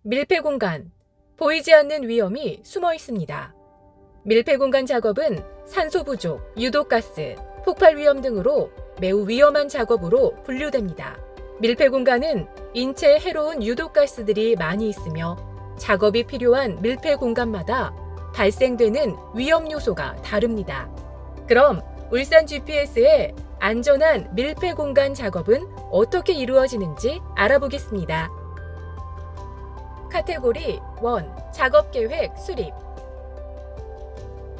밀폐 공간, 보이지 않는 위험이 숨어 있습니다. 밀폐 공간 작업은 산소 부족, 유독가스, 폭발 위험 등으로 매우 위험한 작업으로 분류됩니다. 밀폐 공간은 인체에 해로운 유독가스들이 많이 있으며 작업이 필요한 밀폐 공간마다 발생되는 위험 요소가 다릅니다. 그럼 울산 GPS의 안전한 밀폐 공간 작업은 어떻게 이루어지는지 알아보겠습니다. 카테고리 1. 작업 계획 수립.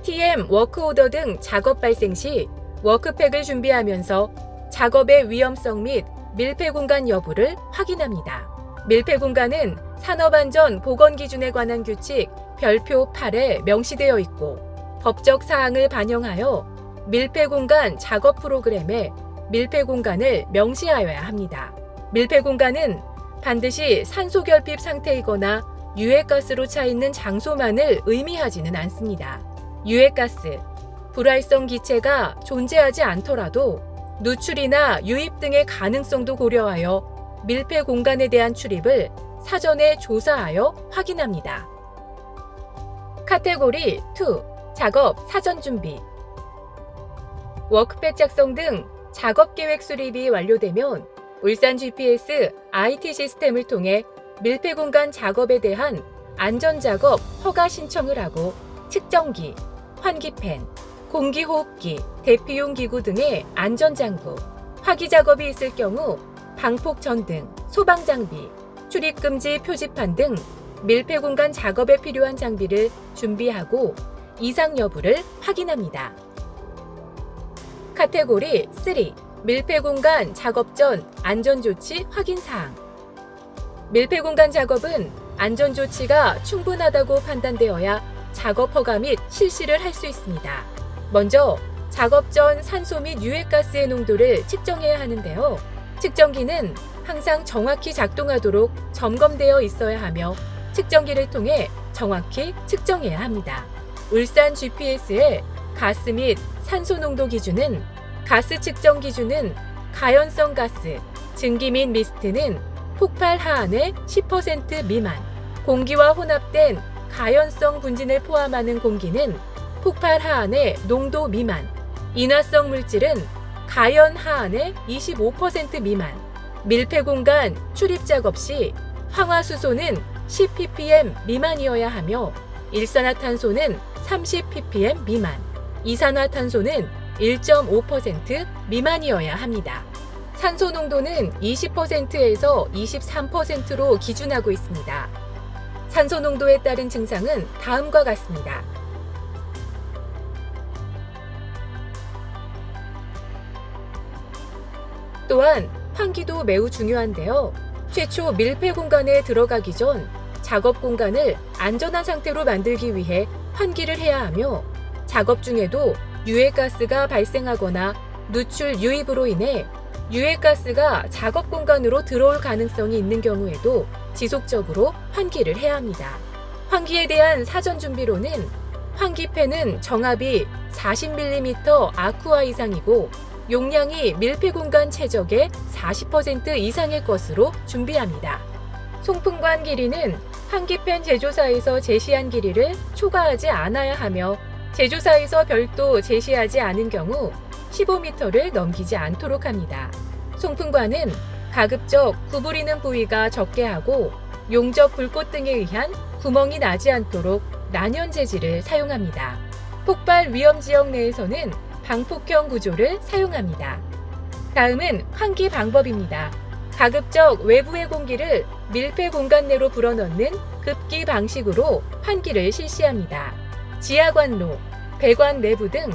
TM, 워크오더 등 작업 발생 시 워크팩을 준비하면서 작업의 위험성 및 밀폐 공간 여부를 확인합니다. 밀폐 공간은 산업안전보건기준에 관한 규칙 별표 8에 명시되어 있고 법적 사항을 반영하여 밀폐 공간 작업 프로그램에 밀폐 공간을 명시하여야 합니다. 밀폐 공간은 반드시 산소 결핍 상태이거나 유해가스로 차 있는 장소만을 의미하지는 않습니다. 유해가스, 불활성 기체가 존재하지 않더라도 누출이나 유입 등의 가능성도 고려하여 밀폐 공간에 대한 출입을 사전에 조사하여 확인합니다. 카테고리 2. 작업 사전 준비. 워크팩 작성 등 작업 계획 수립이 완료되면 울산 GPS IT 시스템을 통해 밀폐 공간 작업에 대한 안전작업 허가 신청을 하고 측정기, 환기팬, 공기호흡기, 대피용 기구 등의 안전장구, 화기 작업이 있을 경우 방폭전등, 소방장비, 출입금지 표지판 등 밀폐 공간 작업에 필요한 장비를 준비하고 이상 여부를 확인합니다. 카테고리 3. 밀폐 공간 작업 전 안전조치 확인 사항. 밀폐 공간 작업은 안전조치가 충분하다고 판단되어야 작업 허가 및 실시를 할 수 있습니다. 먼저 작업 전 산소 및 유해가스의 농도를 측정해야 하는데요. 측정기는 항상 정확히 작동하도록 점검되어 있어야 하며 측정기를 통해 정확히 측정해야 합니다. 울산 GPS의 가스 및 산소 농도 기준은 가스 측정 기준은 가연성 가스, 증기 및 미스트는 폭발 하한의 10% 미만, 공기와 혼합된 가연성 분진을 포함하는 공기는 폭발 하한의 농도 미만, 인화성 물질은 가연 하한의 25% 미만, 밀폐 공간 출입 작업 시 황화수소는 10ppm 미만이어야 하며 일산화탄소는 30ppm 미만, 이산화탄소는 1.5% 미만이어야 합니다. 산소 농도는 20%에서 23%로 기준하고 있습니다. 산소 농도에 따른 증상은 다음과 같습니다. 또한 환기도 매우 중요한데요. 최초 밀폐 공간에 들어가기 전 작업 공간을 안전한 상태로 만들기 위해 환기를 해야 하며 작업 중에도 유해가스가 발생하거나 누출 유입으로 인해 유해가스가 작업 공간으로 들어올 가능성이 있는 경우에도 지속적으로 환기를 해야 합니다. 환기에 대한 사전 준비로는 환기팬은 정압이 40mm 아쿠아 이상이고 용량이 밀폐 공간 최적의 40% 이상의 것으로 준비합니다. 송풍관 길이는 환기팬 제조사에서 제시한 길이를 초과하지 않아야 하며 제조사에서 별도 제시하지 않은 경우 15m를 넘기지 않도록 합니다. 송풍관은 가급적 구부리는 부위가 적게 하고 용접 불꽃 등에 의한 구멍이 나지 않도록 난연 재질을 사용합니다. 폭발 위험 지역 내에서는 방폭형 구조를 사용합니다. 다음은 환기 방법입니다. 가급적 외부의 공기를 밀폐 공간 내로 불어넣는 급기 방식으로 환기를 실시합니다. 지하관로, 배관 내부 등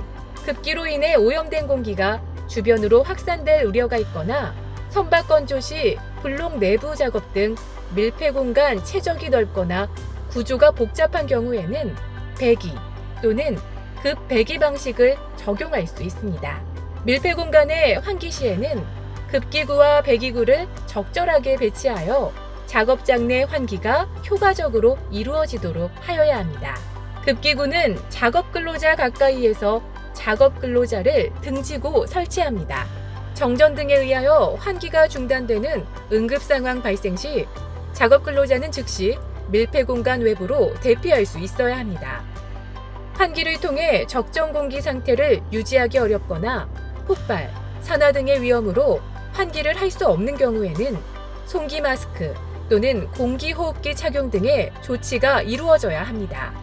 급기로 인해 오염된 공기가 주변으로 확산될 우려가 있거나 선박 건조 시 블록 내부 작업 등 밀폐 공간 최적이 넓거나 구조가 복잡한 경우에는 배기 또는 급배기 방식을 적용할 수 있습니다. 밀폐 공간의 환기 시에는 급기구와 배기구를 적절하게 배치하여 작업장 내 환기가 효과적으로 이루어지도록 하여야 합니다. 급기구는 작업 근로자 가까이에서 작업 근로자를 등지고 설치합니다. 정전 등에 의하여 환기가 중단되는 응급 상황 발생 시 작업 근로자는 즉시 밀폐 공간 외부로 대피할 수 있어야 합니다. 환기를 통해 적정 공기 상태를 유지하기 어렵거나 폭발, 산화 등의 위험으로 환기를 할 수 없는 경우에는 송기 마스크 또는 공기호흡기 착용 등의 조치가 이루어져야 합니다.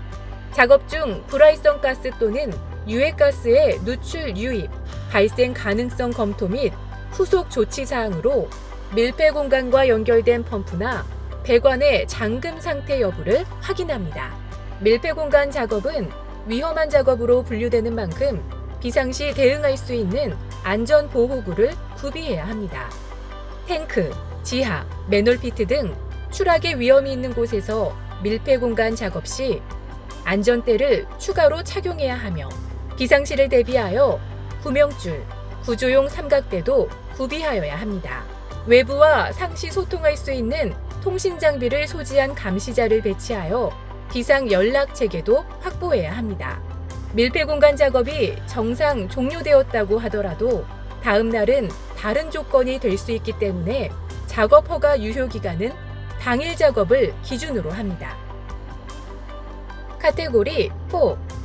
작업 중 불활성 가스 또는 유해가스의 누출 유입, 발생 가능성 검토 및 후속 조치 사항으로 밀폐 공간과 연결된 펌프나 배관의 잠금 상태 여부를 확인합니다. 밀폐 공간 작업은 위험한 작업으로 분류되는 만큼 비상시 대응할 수 있는 안전 보호구를 구비해야 합니다. 탱크, 지하, 맨홀피트 등 추락의 위험이 있는 곳에서 밀폐 공간 작업 시 안전대를 추가로 착용해야 하며 비상시를 대비하여 구명줄, 구조용 삼각대도 구비하여야 합니다. 외부와 상시 소통할 수 있는 통신 장비를 소지한 감시자를 배치하여 비상 연락 체계도 확보해야 합니다. 밀폐 공간 작업이 정상 종료되었다고 하더라도 다음 날은 다른 조건이 될 수 있기 때문에 작업 허가 유효 기간은 당일 작업을 기준으로 합니다. 카테고리 4.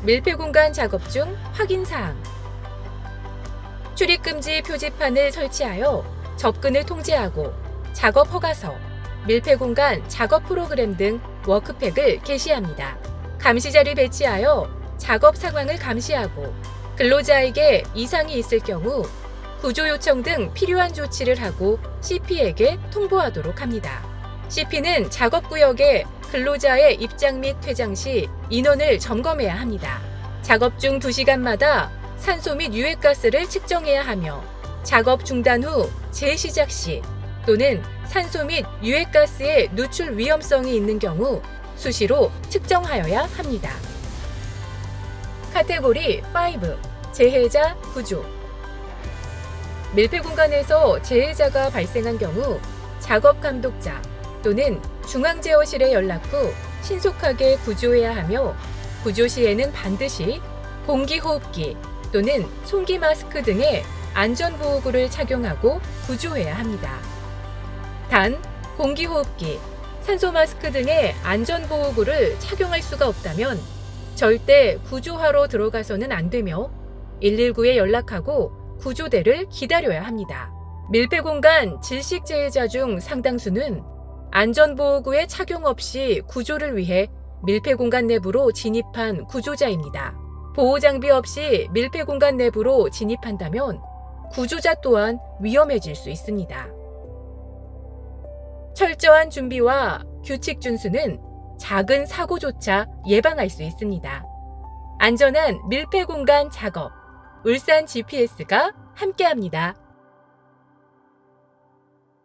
밀폐 공간 작업 중 확인 사항. 출입 금지 표지판을 설치하여 접근을 통제하고 작업 허가서, 밀폐 공간 작업 프로그램 등 워크팩을 게시합니다. 감시자를 배치하여 작업 상황을 감시하고 근로자에게 이상이 있을 경우 구조 요청 등 필요한 조치를 하고 CP에게 통보하도록 합니다. CP는 작업구역에 근로자의 입장 및 퇴장 시 인원을 점검해야 합니다. 작업 중 2시간마다 산소 및 유해가스를 측정해야 하며 작업 중단 후 재시작 시 또는 산소 및 유해가스의 누출 위험성이 있는 경우 수시로 측정하여야 합니다. 카테고리 5. 재해자 구조. 밀폐 공간에서 재해자가 발생한 경우 작업 감독자 또는 중앙제어실에 연락 후 신속하게 구조해야 하며 구조 시에는 반드시 공기호흡기 또는 송기 마스크 등의 안전보호구를 착용하고 구조해야 합니다. 단, 공기호흡기, 산소 마스크 등의 안전보호구를 착용할 수가 없다면 절대 구조하러 들어가서는 안 되며 119에 연락하고 구조대를 기다려야 합니다. 밀폐 공간 질식 재해자 중 상당수는 안전보호구의 착용 없이 구조를 위해 밀폐 공간 내부로 진입한 구조자입니다. 보호장비 없이 밀폐 공간 내부로 진입한다면 구조자 또한 위험해질 수 있습니다. 철저한 준비와 규칙 준수는 작은 사고조차 예방할 수 있습니다. 안전한 밀폐 공간 작업, 울산 GPS가 함께합니다.